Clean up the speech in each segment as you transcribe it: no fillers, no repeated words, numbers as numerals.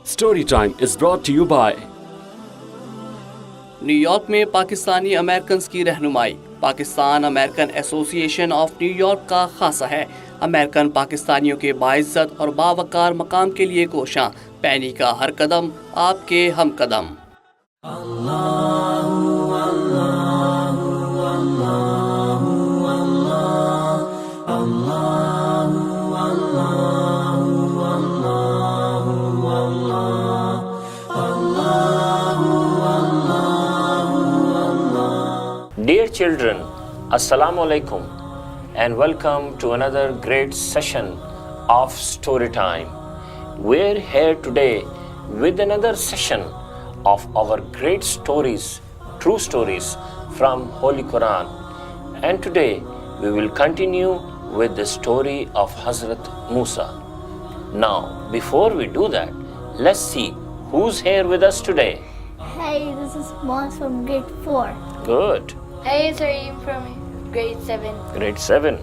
Story Time is brought to you by New York में Pakistani American की रहनुमाई। Pakistan American association of New York का खासा है। अमेरिकन पाकिस्तानियों के बाइज्जत और बावकार मकाम के लिए कोशां। पैनी का हर कदम आपके हम कदम। Dear children, Assalamu alaikum and welcome to another great session of Story Time. We're here today with another session of our great stories, true stories from Holy Quran. And today we will continue with the story of Hazrat Musa. Now, before we do that, let's see who's here with us today. Hey, this is Moss from grade 4. Good. Hey, it's Reem from grade 7. Grade 7.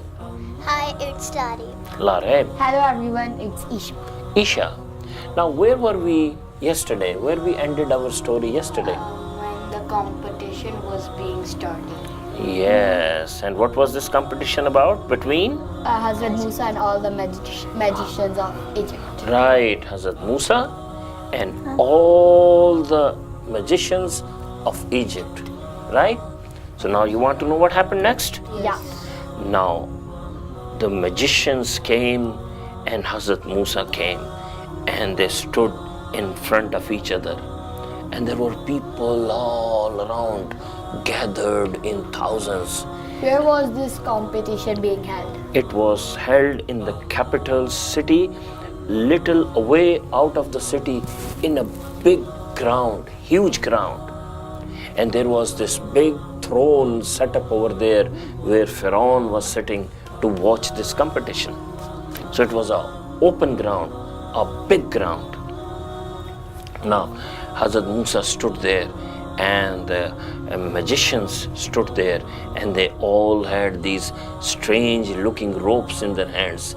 Hi, it's Tari. Lareb. Hello everyone, it's Isha. Isha. Now, where were we yesterday? Where we ended our story yesterday? When the competition was being started. Yes. And what was this competition about between? Hazrat Musa and all the magicians of Egypt. Right, Hazrat Musa and all the magicians of Egypt. Right? So now you want to know what happened next? Yeah. Now, the magicians came and Hazrat Musa came and they stood in front of each other. And there were people all around, gathered in thousands. Where was this competition being held? It was held in the capital city, little away out of the city, in a big ground, huge ground. And there was this big throne set up over there where Pharaoh was sitting to watch this competition. So it was an open ground, a big ground. Now, Hazrat Musa stood there and the magicians stood there and they all had these strange looking ropes in their hands.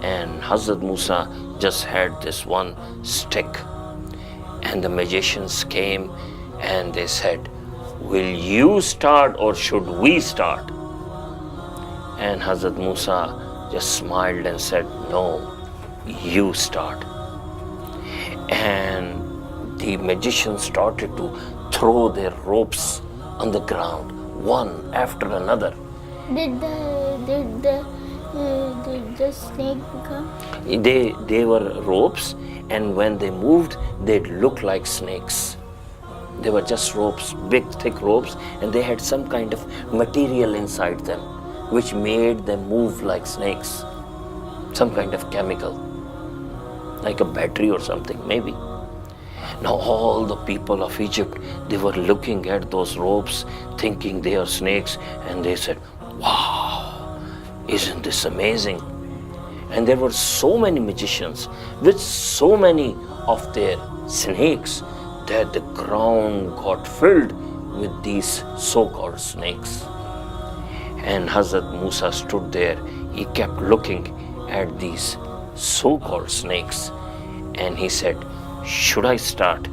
And Hazrat Musa just had this one stick. And the magicians came and they said, "Will you start or should we start?" And Hazrat Musa just smiled and said, "No, you start." And the magicians started to throw their ropes on the ground, one after another. Did the snake become? They were ropes, and when they moved, they'd look like snakes. They were just ropes, big, thick ropes, and they had some kind of material inside them, which made them move like snakes. Some kind of chemical, like a battery or something, maybe. Now all the people of Egypt, they were looking at those ropes, thinking they are snakes, and they said, "Wow, isn't this amazing?" And there were so many magicians with so many of their snakes that the ground got filled with these so-called snakes. And Hazrat Musa stood there. He kept looking at these so-called snakes and he said, "Should I start?"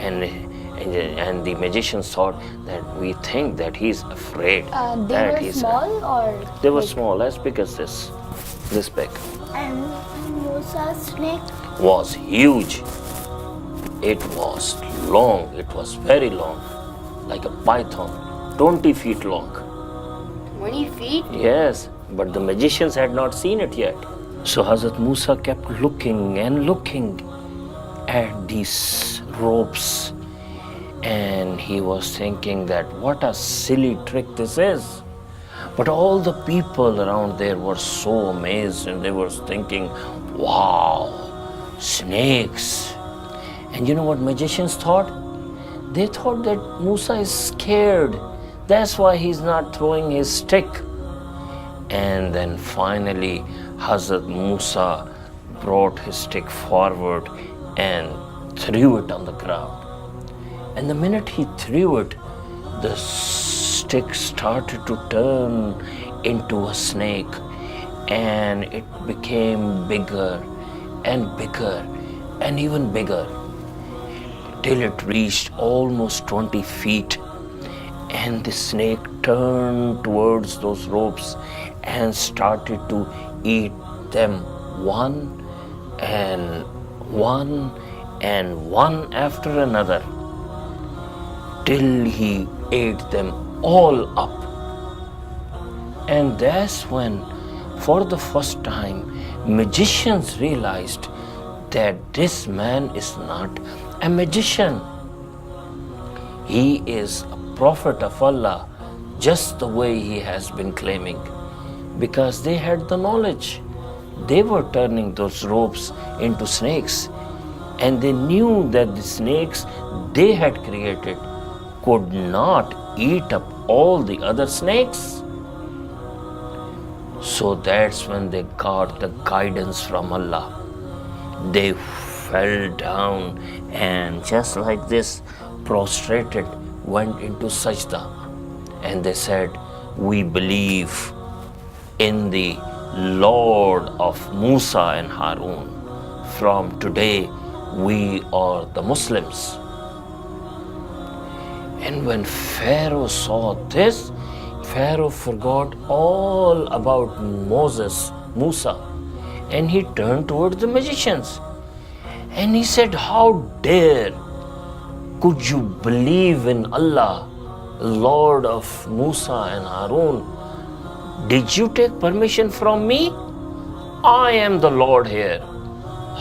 And the magicians thought that we think that he's afraid. They that were he's small or? They were small, as big as this big. And Musa's snake? Was huge. It was long, it was very long, like a python, 20 feet long. 20 feet? Yes, but the magicians had not seen it yet. So Hazrat Musa kept looking and looking at these ropes, and he was thinking that what a silly trick this is. But all the people around there were so amazed and they were thinking, "Wow, snakes." And you know what magicians thought? They thought that Musa is scared. That's why he's not throwing his stick. And then finally, Hazrat Musa brought his stick forward and threw it on the ground. And the minute he threw it, the stick started to turn into a snake. And it became bigger and bigger and even bigger. till it reached almost 20 feet. And the snake turned towards those ropes and started to eat them one and one after another, till he ate them all up. And that's when, for the first time, magicians realized that this man is not a magician. He is a prophet of Allah, just the way he has been claiming, because they had the knowledge. They were turning those ropes into snakes, and they knew that the snakes they had created could not eat up all the other snakes. So that's when they got the guidance from Allah. They fell down and just like this, prostrated, went into sajda, and they said, "We believe in the Lord of Musa and Harun. From today we are the Muslims." And when Pharaoh saw this, Pharaoh forgot all about Musa, and he turned towards the magicians. And he said, "How dare could you believe in Allah, Lord of Musa and Harun? Did you take permission from me? I am the Lord here.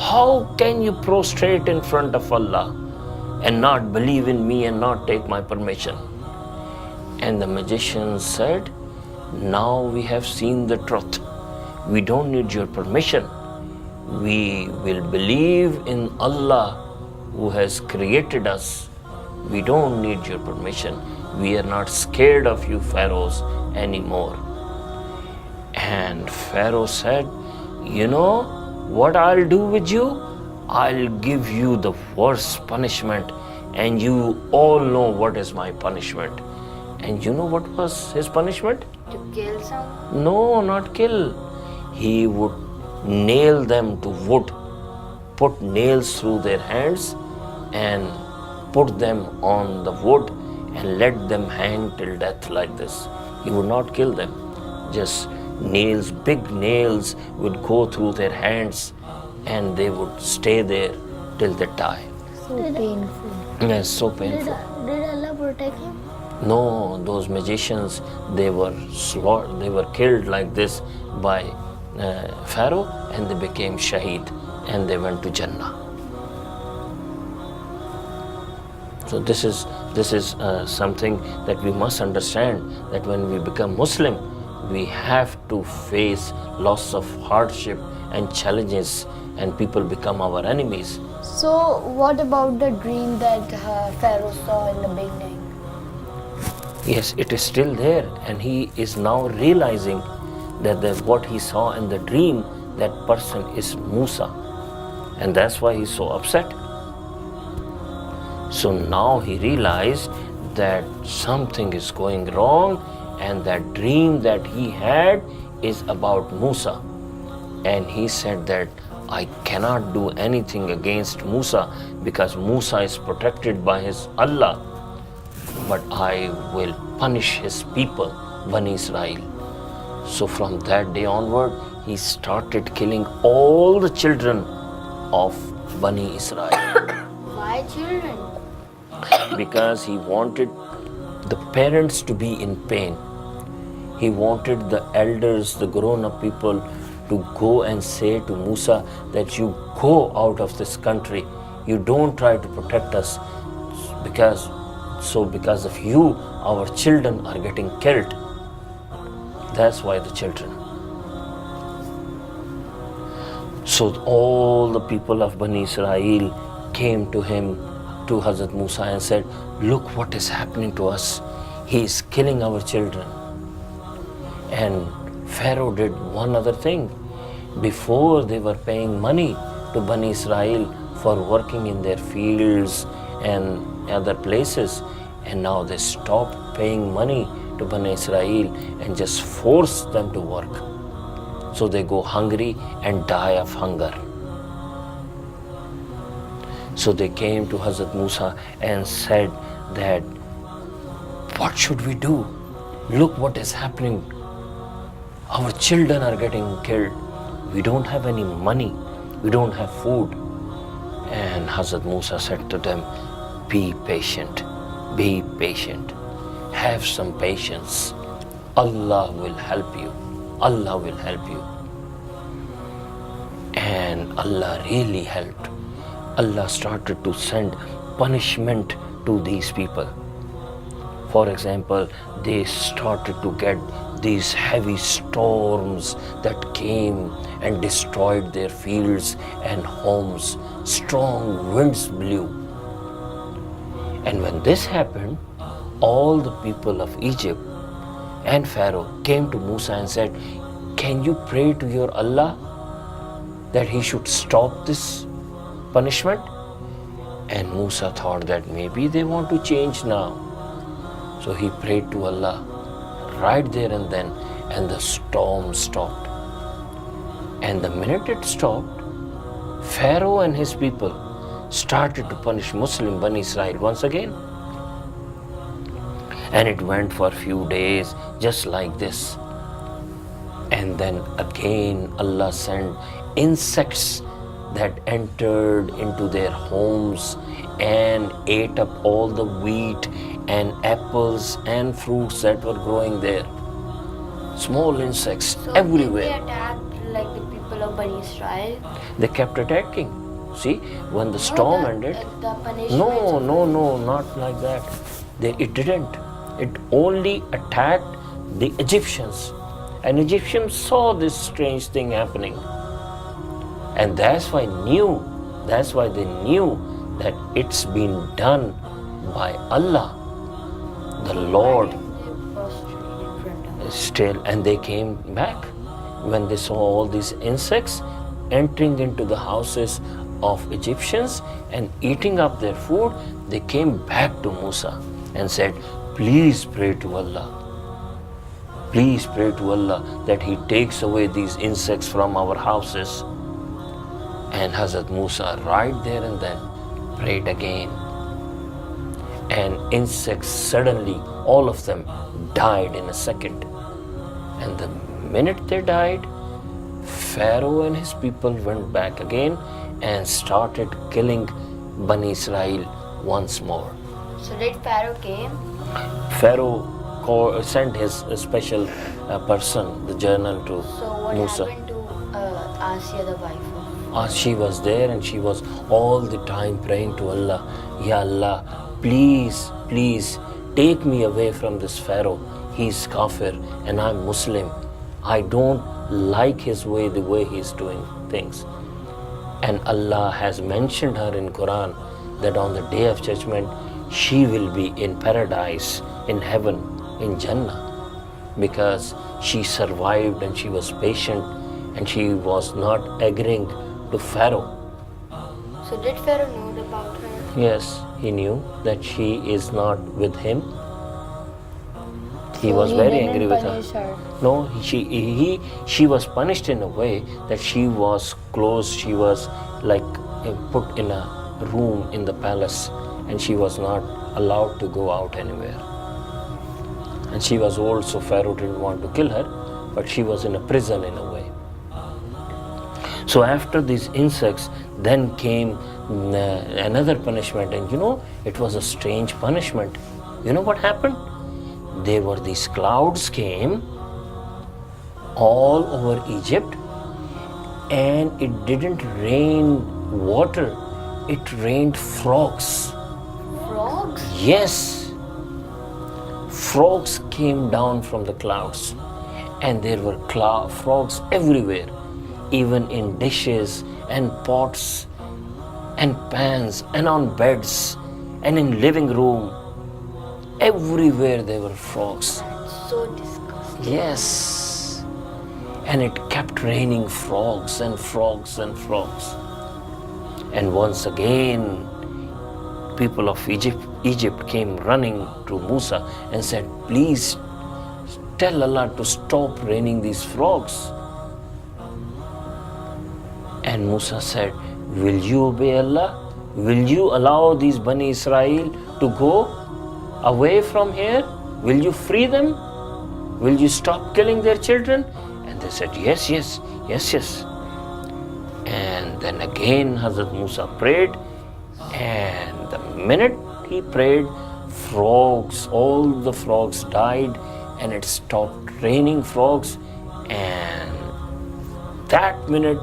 How can you prostrate in front of Allah and not believe in me and not take my permission?" And the magicians said, "Now we have seen the truth. We don't need your permission. We will believe in Allah who has created us. We don't need your permission. We are not scared of you pharaohs anymore." And Pharaoh said, "You know what I'll do with you? I'll give you the worst punishment, and you all know what is my punishment." And you know what was his punishment? To kill someone? No, not kill. He would nail them to wood, put nails through their hands and put them on the wood and let them hang till death like this. He would not kill them. Just nails, big nails would go through their hands and they would stay there till they die. So painful. Yes, so painful. Did Allah protect him? No, those magicians, they were killed like this by Pharaoh, and they became shaheed and they went to Jannah. So this is something that we must understand, that when we become Muslim, we have to face lots of hardship and challenges, and people become our enemies. So what about the dream that Pharaoh saw in the beginning? Yes, it is still there, and he is now realizing that what he saw in the dream, that person is Musa, and that's why he's so upset. So now he realized that something is going wrong, and that dream that he had is about Musa. And he said that I cannot do anything against Musa because Musa is protected by his Allah, but I will punish his people, Bani Israel. So from that day onward, he started killing all the children of Bani Israel. Why children? Because he wanted the parents to be in pain. He wanted the elders, the grown-up people, to go and say to Musa that you go out of this country. You don't try to protect us, because of you, our children are getting killed. That's why the children. So all the people of Bani Israel came to him, to Hazrat Musa, and said, "Look what is happening to us. He is killing our children." And Pharaoh did one other thing. Before, they were paying money to Bani Israel for working in their fields and other places, and now they stopped paying money to Bani Israel and just force them to work. So they go hungry and die of hunger. So they came to Hazrat Musa and said that, what should we do? Look what is happening. Our children are getting killed. We don't have any money. We don't have food. And Hazrat Musa said to them, be patient. Be patient. Have some patience. Allah will help you. Allah will help you. And Allah really helped. Allah started to send punishment to these people. For example, they started to get these heavy storms that came and destroyed their fields and homes. Strong winds blew. And when this happened, all the people of Egypt and Pharaoh came to Musa and said, can you pray to your Allah that he should stop this punishment? And Musa thought that maybe they want to change now. So he prayed to Allah right there and then, and the storm stopped. And the minute it stopped, Pharaoh and his people started to punish Muslim Bani Israel once again. And it went for a few days just like this. And then again Allah sent insects that entered into their homes and ate up all the wheat and apples and fruits that were growing there. Small insects everywhere. They attacked like the people of Bani Israel. They kept attacking. See, when the storm ended. The punishment. No, not like that. It didn't. It only attacked the Egyptians. And Egyptians saw this strange thing happening. And that's why they knew that it's been done by Allah, the Lord. Still, and they came back when they saw all these insects entering into the houses of Egyptians and eating up their food. They came back to Musa and said, please pray to Allah. Please pray to Allah that He takes away these insects from our houses. And Hazrat Musa right there and then prayed again. And insects suddenly, all of them died in a second. And the minute they died, Pharaoh and his people went back again and started killing Bani Israel once more. So did Pharaoh came? Pharaoh sent his special person, the journal, to So what Musa. happened to Asya, the wife of? She was there and she was all the time praying to Allah, Ya Allah, please, please take me away from this Pharaoh. He's kafir and I'm Muslim. I don't like his way, the way he's doing things. And Allah has mentioned her in Quran that on the day of judgment, she will be in paradise, in heaven, in Jannah, because she survived and she was patient and she was not agreeing to Pharaoh. So did Pharaoh know about her? Yes, he knew that she is not with him. He So was he very didn't angry with punish her. her. No, she was punished in a way that she was closed. She was like put in a room in the palace, and she was not allowed to go out anywhere. And she was old, so Pharaoh didn't want to kill her, but she was in a prison in a way. So after these insects, then came another punishment, and it was a strange punishment. You know what happened? There were these clouds came all over Egypt, and it didn't rain water, it rained frogs. Frogs? Yes, frogs came down from the clouds, and there were frogs everywhere, even in dishes and pots and pans and on beds and in living room. Everywhere there were frogs. That's so disgusting. Yes. And it kept raining frogs and frogs and frogs. And once again, people of Egypt came running to Musa and said, please tell Allah to stop raining these frogs. And Musa said, will you obey Allah? will you allow these Bani Israel to go away from here? Will you free them? Will you stop killing their children? And they said, yes, yes, yes, yes. And then again Hazrat Musa prayed, and the minute he prayed, frogs, all the frogs died, and it stopped raining frogs. And that minute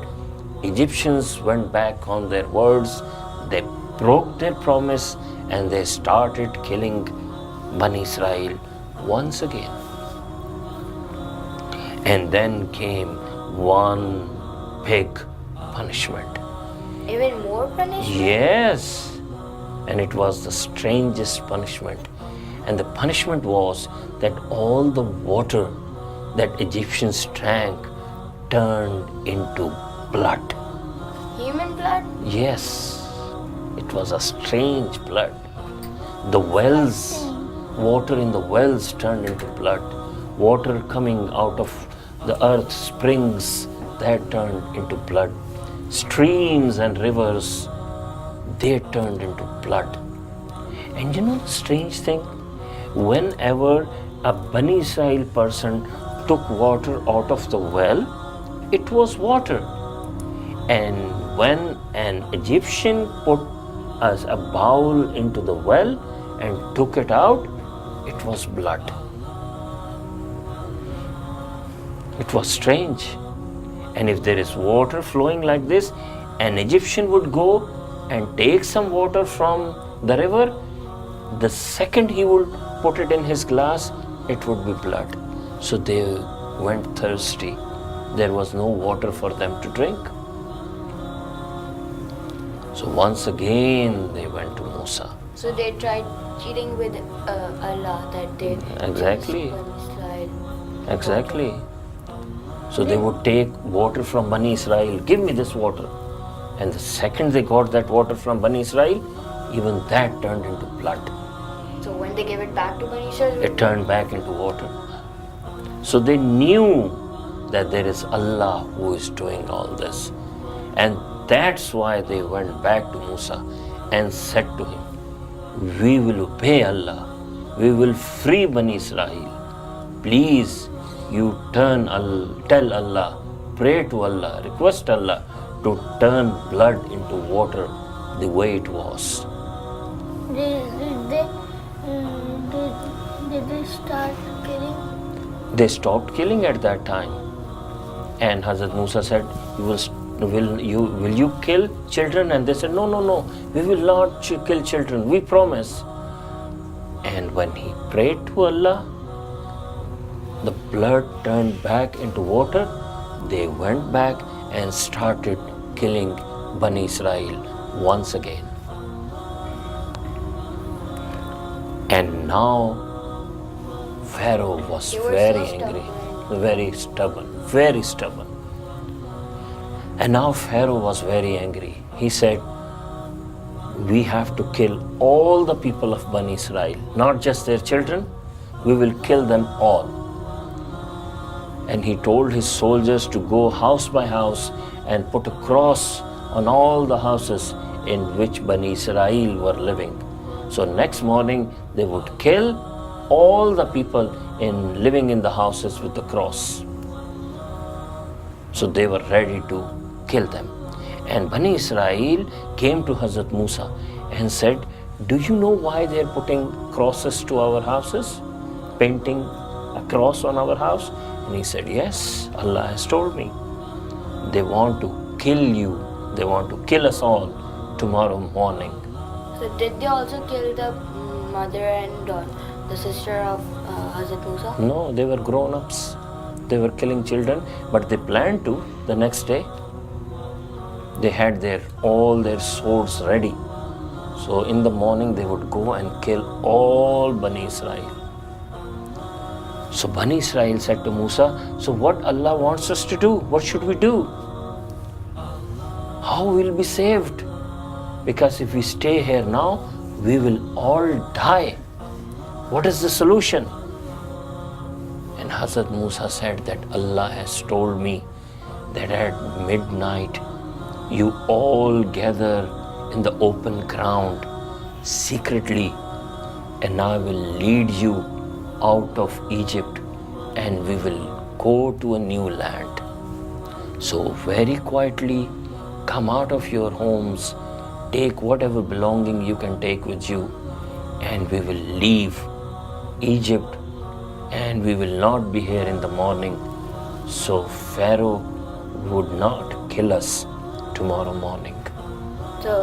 Egyptians went back on their words. They broke their promise and they started killing Bani Israel once again. And then came one big punishment. Even more punishment? Yes, and it was the strangest punishment. And the punishment was that all the water that Egyptians drank turned into blood. Human blood? Yes, it was a strange blood. The wells, water in the wells turned into blood. Water coming out of the earth, springs, that turned into blood. Streams and rivers, they turned into blood. And you know the strange thing? Whenever a Bani Israel person took water out of the well, it was water. And when an Egyptian put a bowl into the well and took it out, it was blood. It was strange. And if there is water flowing like this, an Egyptian would go and take some water from the river. The second he would put it in his glass, it would be blood. So they went thirsty. There was no water for them to drink. So once again they went to Musa. So they tried cheating with Allah that they Exactly. Israel. Exactly. So they would take water from Bani Israel, give me this water. And the second they got that water from Bani Israel, even that turned into blood. So when they gave it back to Bani Israel, It turned back into water. So they knew that there is Allah who is doing all this. And that's why they went back to Musa and said to him, we will obey Allah. We will free Bani Israel. Please, you tell Allah, pray to Allah, request Allah to turn blood into water the way it was. Did they start killing? They stopped killing at that time. And Hazrat Musa said, will you kill children? And they said, no, we will not kill children, we promise. And when he prayed to Allah, the blood turned back into water. They went back and started killing Bani Israel once again. And now Pharaoh was very angry, very stubborn. And now Pharaoh was very angry. He said, we have to kill all the people of Bani Israel, not just their children. We will kill them all. And he told his soldiers to go house by house and put a cross on all the houses in which Bani Israel were living. So next morning they would kill all the people living in the houses with the cross. So they were ready to kill them. And Bani Israel came to Hazrat Musa and said, do you know why they are putting crosses to our houses? Painting a cross on our house? And he said, yes, Allah has told me. They want to kill you. They want to kill us all tomorrow morning. So did they also kill the mother and the sister of Hazrat Musa? No, they were grown-ups. They were killing children, but they planned to the next day. They had all their swords ready. So in the morning they would go and kill all Bani Israel. So Bani Israel said to Musa, so what Allah wants us to do? What should we do? How will we be saved? Because if we stay here now, we will all die. What is the solution? And Hazrat Musa said that Allah has told me that at midnight you all gather in the open ground secretly, and I will lead you out of Egypt and we will go to a new land. So very quietly come out of your homes, take whatever belonging you can take with you, and we will leave Egypt and we will not be here in the morning, so Pharaoh would not kill us tomorrow morning. So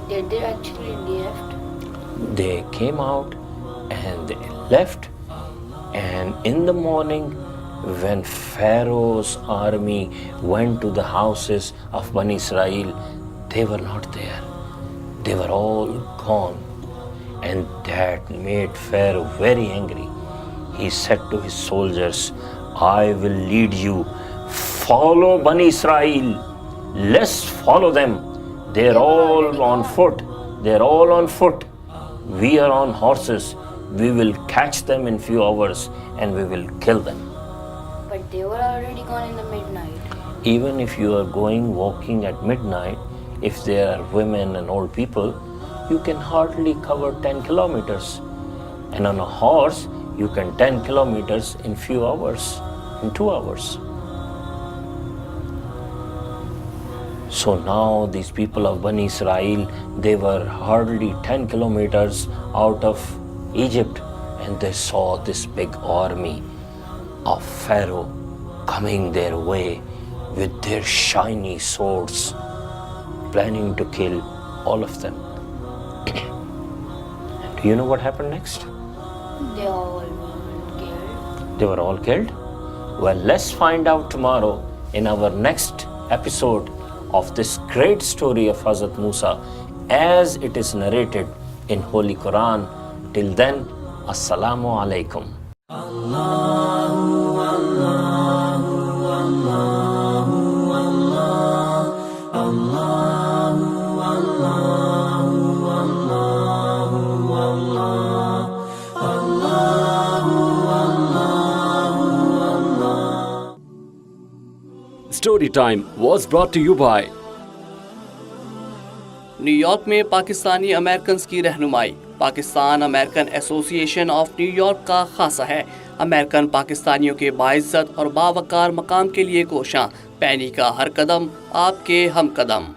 did they actually left? They came out and they left, and in the morning when Pharaoh's army went to the houses of Bani Israel, they were not there. They were all gone, and that made Pharaoh very angry. He said to his soldiers, I will lead you. Follow Bani Israel. Let's follow them. They're all on foot. They're all on foot. We are on horses. We will catch them in few hours and we will kill them. But they were already gone in the midnight. Even if you are going walking at midnight, if there are women and old people, you can hardly cover 10 kilometers. And on a horse, you can 10 kilometers in few hours, in 2 hours. So now these people of Bani Israel, they were hardly 10 kilometers out of Egypt, and they saw this big army of Pharaoh coming their way with their shiny swords, planning to kill all of them. Do you know what happened next? They all were killed. They were all killed? Well, let's find out tomorrow in our next episode of this great story of Hazrat Musa as it is narrated in Holy Quran. Till then, Assalamu alaikum. Story time was brought to you by New York में Pakistani American की रहनुमाई। Pakistan American association of New York का खासा है। American पाकिस्तानियों के बाइज्जत और बावकार मकाम के लिए कोशां। पैनी का हर कदम आपके हम कदम।